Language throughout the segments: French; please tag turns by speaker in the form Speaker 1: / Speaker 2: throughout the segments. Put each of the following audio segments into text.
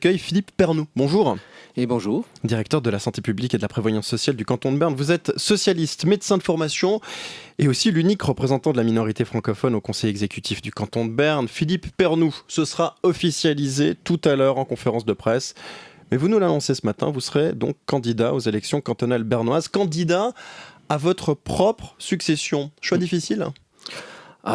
Speaker 1: accueille Philippe Pernoud. Bonjour.
Speaker 2: Et bonjour.
Speaker 1: Directeur de la santé publique et de la prévoyance sociale du canton de Berne. Vous êtes socialiste, médecin de formation et aussi l'unique représentant de la minorité francophone au conseil exécutif du canton de Berne. Philippe Pernoud, ce sera officialisé tout à l'heure en conférence de presse. Mais vous nous l'annoncez ce matin, vous serez donc candidat aux élections cantonales bernoises, candidat à votre propre succession. Choix difficile ?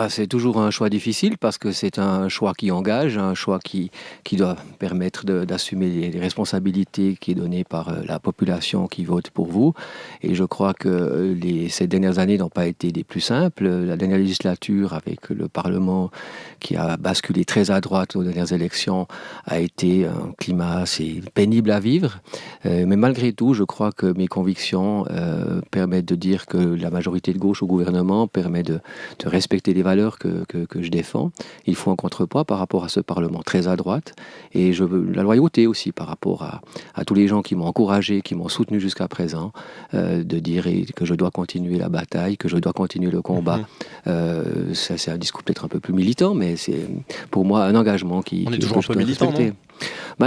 Speaker 2: C'est toujours un choix difficile parce que c'est un choix qui engage, un choix qui doit permettre d'assumer les responsabilités qui est données par la population qui vote pour vous. Et je crois que ces dernières années n'ont pas été les plus simples. La dernière législature avec le Parlement qui a basculé très à droite aux dernières élections a été un climat assez pénible à vivre. Mais malgré tout, je crois que mes convictions permettent de dire que la majorité de gauche au gouvernement permet de respecter les valeurs que je défends. Il faut un contrepoids par rapport à ce Parlement très à droite et la loyauté aussi par rapport à tous les gens qui m'ont encouragé, qui m'ont soutenu jusqu'à présent, de dire que je dois continuer la bataille, que je dois continuer le combat. Ça, c'est un discours peut-être un peu plus militant, mais c'est pour moi un engagement
Speaker 1: On est toujours un peu militant, non ?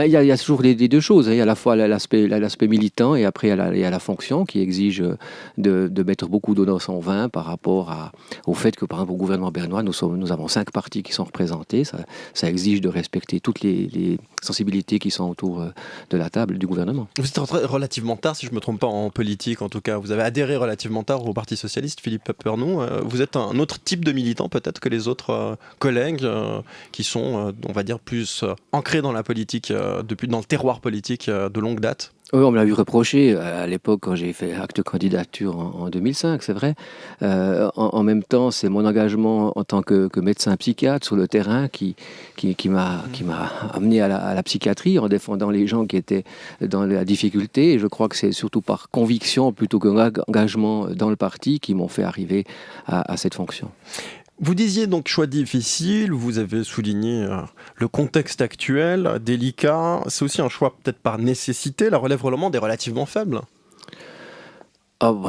Speaker 2: Il y a toujours les deux choses. Il y a à la fois l'aspect militant et après il y a la fonction qui exige de mettre beaucoup d'eau dans son vin par rapport au fait que par exemple au gouvernement bernois nous avons 5 partis qui sont représentés. Ça exige de respecter toutes les sensibilités qui sont autour de la table du gouvernement.
Speaker 1: Vous êtes rentré relativement tard, si je ne me trompe pas, en politique en tout cas. Vous avez adhéré relativement tard au Parti Socialiste, Philippe Pernoud. Vous êtes un autre type de militant peut-être que les autres collègues qui sont, on va dire, plus ancrés dans la politique, dans le terroir politique de longue date.
Speaker 2: Oui, on me l'a vu reprocher à l'époque quand j'ai fait acte de candidature en 2005, c'est vrai. En même temps, c'est mon engagement en tant que médecin psychiatre sur le terrain qui m'a amené à la psychiatrie en défendant les gens qui étaient dans la difficulté. Et je crois que c'est surtout par conviction plutôt qu'engagement dans le parti qui m'ont fait arriver à cette fonction.
Speaker 1: Vous disiez donc choix difficile, vous avez souligné le contexte actuel, délicat. C'est aussi un choix peut-être par nécessité, la relève romande est relativement faible.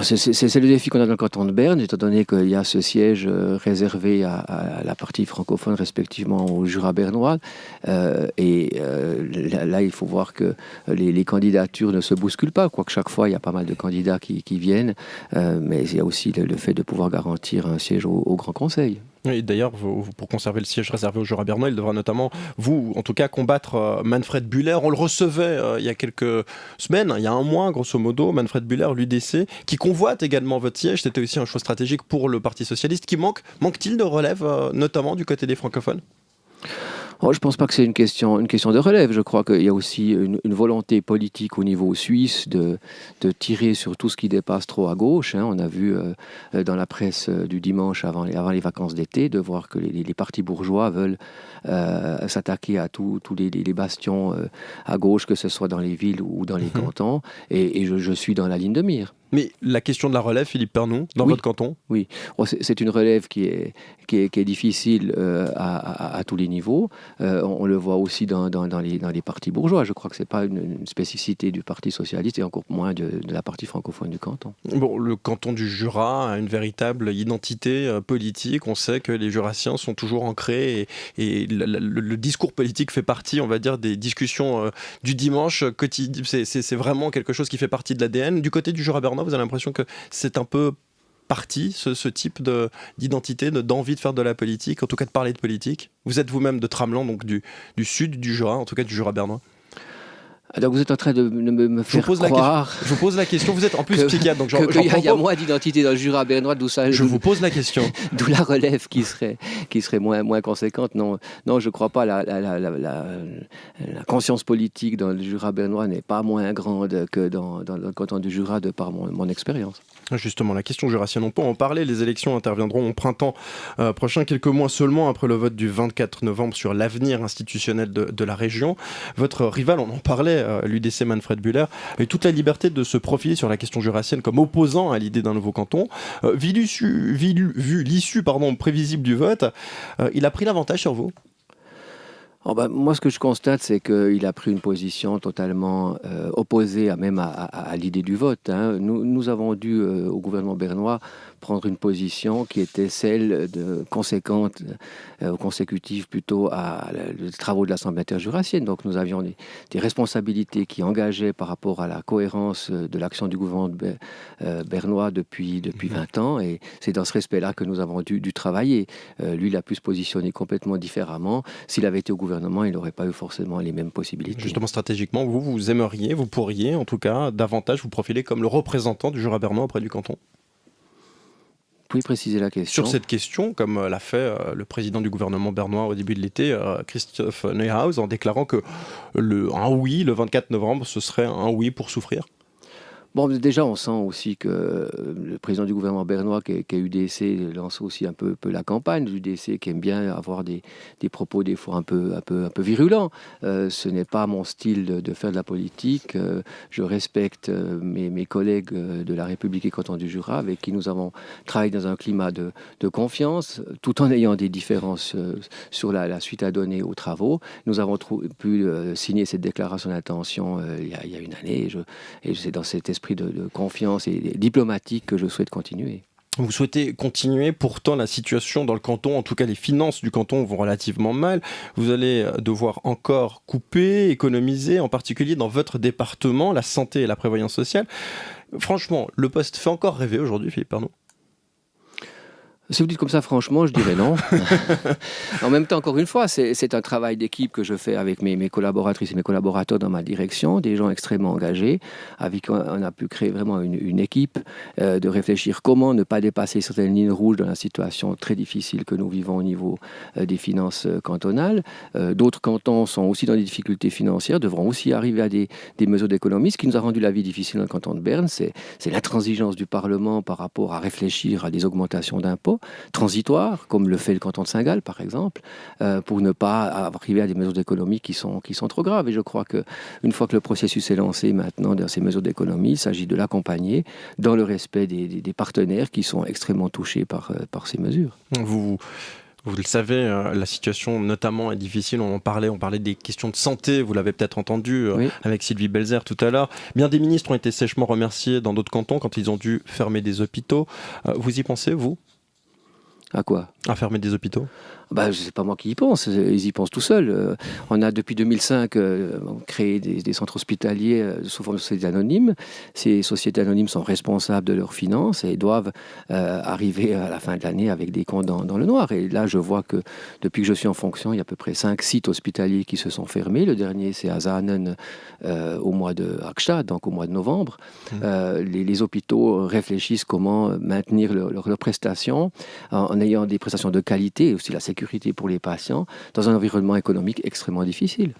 Speaker 2: C'est le défi qu'on a dans le canton de Berne, étant donné qu'il y a ce siège réservé à la partie francophone, respectivement au Jura bernois. Là, il faut voir que les candidatures ne se bousculent pas, quoique chaque fois, il y a pas mal de candidats qui viennent. Mais il y a aussi le fait de pouvoir garantir un siège au Grand Conseil.
Speaker 1: Et d'ailleurs, pour conserver le siège réservé au Jura bernois, il devra notamment, vous, en tout cas, combattre Manfred Buller. On le recevait il y a quelques semaines, il y a un mois, grosso modo, Manfred Buller, l'UDC, qui convoite également votre siège. C'était aussi un choix stratégique pour le Parti Socialiste. Manque-t-il de relève, notamment du côté des francophones ?
Speaker 2: Je ne pense pas que c'est une question de relève. Je crois qu'il y a aussi une volonté politique au niveau suisse de tirer sur tout ce qui dépasse trop à gauche. On a vu dans la presse du dimanche avant les vacances d'été de voir que les partis bourgeois veulent s'attaquer à tous les bastions à gauche, que ce soit dans les villes ou dans les cantons. Et je suis dans la ligne de mire.
Speaker 1: Mais la question de la relève, Philippe Pernoud, dans votre canton ?
Speaker 2: Oui, c'est une relève qui est difficile à tous les niveaux. On le voit aussi dans les partis bourgeois. Je crois que ce n'est pas une spécificité du Parti socialiste et encore moins de la partie francophone du canton.
Speaker 1: Bon, le canton du Jura a une véritable identité politique. On sait que les Jurassiens sont toujours ancrés et le discours politique fait partie, on va dire, des discussions du dimanche quotidien. C'est vraiment quelque chose qui fait partie de l'ADN. Du côté du Jura bernois, vous avez l'impression que c'est un peu parti, ce type d'identité, d'envie de faire de la politique, en tout cas de parler de politique. Vous êtes vous-même de Tramelan, donc du sud du Jura, en tout cas du Jura bernois.
Speaker 2: Donc vous êtes en train de me faire croire...
Speaker 1: Je vous pose la question, vous êtes en plus psychiatre, donc
Speaker 2: il y a moins d'identité dans le Jura bernois, d'où ça...
Speaker 1: Je vous pose la question.
Speaker 2: D'où la relève qui serait moins conséquente. Non, je ne crois pas. La conscience politique dans le Jura bernois n'est pas moins grande que dans le canton du Jura de par mon expérience.
Speaker 1: Justement, la question jurassienne, on peut en parler. Les élections interviendront au printemps prochain, quelques mois seulement après le vote du 24 novembre sur l'avenir institutionnel de la région. Votre rival, on en parlait, l'UDC Manfred Buller, a eu toute la liberté de se profiler sur la question jurassienne comme opposant à l'idée d'un nouveau canton. Vu l'issue prévisible du vote, il a pris l'avantage sur vous ?
Speaker 2: Moi, ce que je constate, c'est qu'il a pris une position totalement opposée à l'idée du vote, hein. Nous avons dû, au gouvernement bernois, prendre une position qui était celle de conséquente, consécutive plutôt les travaux de l'Assemblée interjurassienne. Donc nous avions des responsabilités qui engageaient par rapport à la cohérence de l'action du gouvernement bernois depuis 20 ans. Et c'est dans ce respect-là que nous avons dû travailler. Lui, il a pu se positionner complètement différemment. S'il avait été au gouvernement, il n'aurait pas eu forcément les mêmes possibilités.
Speaker 1: Justement, stratégiquement, vous aimeriez, vous pourriez en tout cas davantage vous profiler comme le représentant du Jura bernois auprès du canton?
Speaker 2: Vous pouvez préciser la question?
Speaker 1: Sur cette question, comme l'a fait le président du gouvernement bernois au début de l'été, Christophe Neuhaus, en déclarant que un oui, le 24 novembre, ce serait un oui pour souffrir.
Speaker 2: Bon, déjà, on sent aussi que le président du gouvernement bernois, qui est UDC, lance aussi un peu la campagne. L'UDC qui aime bien avoir des propos des fois un peu virulents. Ce n'est pas mon style de faire de la politique. Je respecte mes collègues de la République et canton du Jura, avec qui nous avons travaillé dans un climat de confiance, tout en ayant des différences sur la suite à donner aux travaux. Nous avons pu signer cette déclaration d'intention il y a une année, et c'est dans cet esprit de confiance et diplomatique que je souhaite continuer.
Speaker 1: Vous souhaitez continuer, pourtant la situation dans le canton, en tout cas les finances du canton vont relativement mal. Vous allez devoir encore couper, économiser, en particulier dans votre département, la santé et la prévoyance sociale. Franchement, le poste fait encore rêver aujourd'hui, Philippe Pernon?
Speaker 2: Si vous dites comme ça, franchement, je dirais non. En même temps, encore une fois, c'est un travail d'équipe que je fais avec mes collaboratrices et mes collaborateurs dans ma direction, des gens extrêmement engagés, avec qui on a pu créer vraiment une équipe, de réfléchir comment ne pas dépasser certaines lignes rouges dans la situation très difficile que nous vivons au niveau des finances cantonales. D'autres cantons sont aussi dans des difficultés financières, devront aussi arriver à des mesures d'économie. Ce qui nous a rendu la vie difficile dans le canton de Berne, c'est l'intransigeance du Parlement par rapport à réfléchir à des augmentations d'impôts transitoires, comme le fait le canton de Saint-Gall, par exemple, pour ne pas arriver à des mesures d'économie qui sont trop graves. Et je crois qu'une fois que le processus est lancé maintenant dans ces mesures d'économie, il s'agit de l'accompagner dans le respect des partenaires qui sont extrêmement touchés par ces mesures.
Speaker 1: Vous le savez, la situation notamment est difficile, on parlait des questions de santé, vous l'avez peut-être entendu
Speaker 2: Oui.
Speaker 1: avec Sylvie Belzer tout à l'heure. Bien des ministres ont été sèchement remerciés dans d'autres cantons quand ils ont dû fermer des hôpitaux. Vous y pensez, vous ?
Speaker 2: À quoi ?
Speaker 1: À fermer des hôpitaux ?
Speaker 2: C'est pas moi qui y pense, ils y pensent tout seuls. On a depuis 2005 créé des centres hospitaliers sous forme de sociétés anonymes. Ces sociétés anonymes sont responsables de leurs finances et doivent arriver à la fin de l'année avec des comptes dans le noir. Et là, je vois que depuis que je suis en fonction, il y a à peu près 5 sites hospitaliers qui se sont fermés. Le dernier, c'est à Zaanen au mois de Hackstatt, donc au mois de novembre. Les hôpitaux réfléchissent comment maintenir leurs prestations en ayant des prestations de qualité et aussi la sécurité pour les patients dans un environnement économique extrêmement difficile.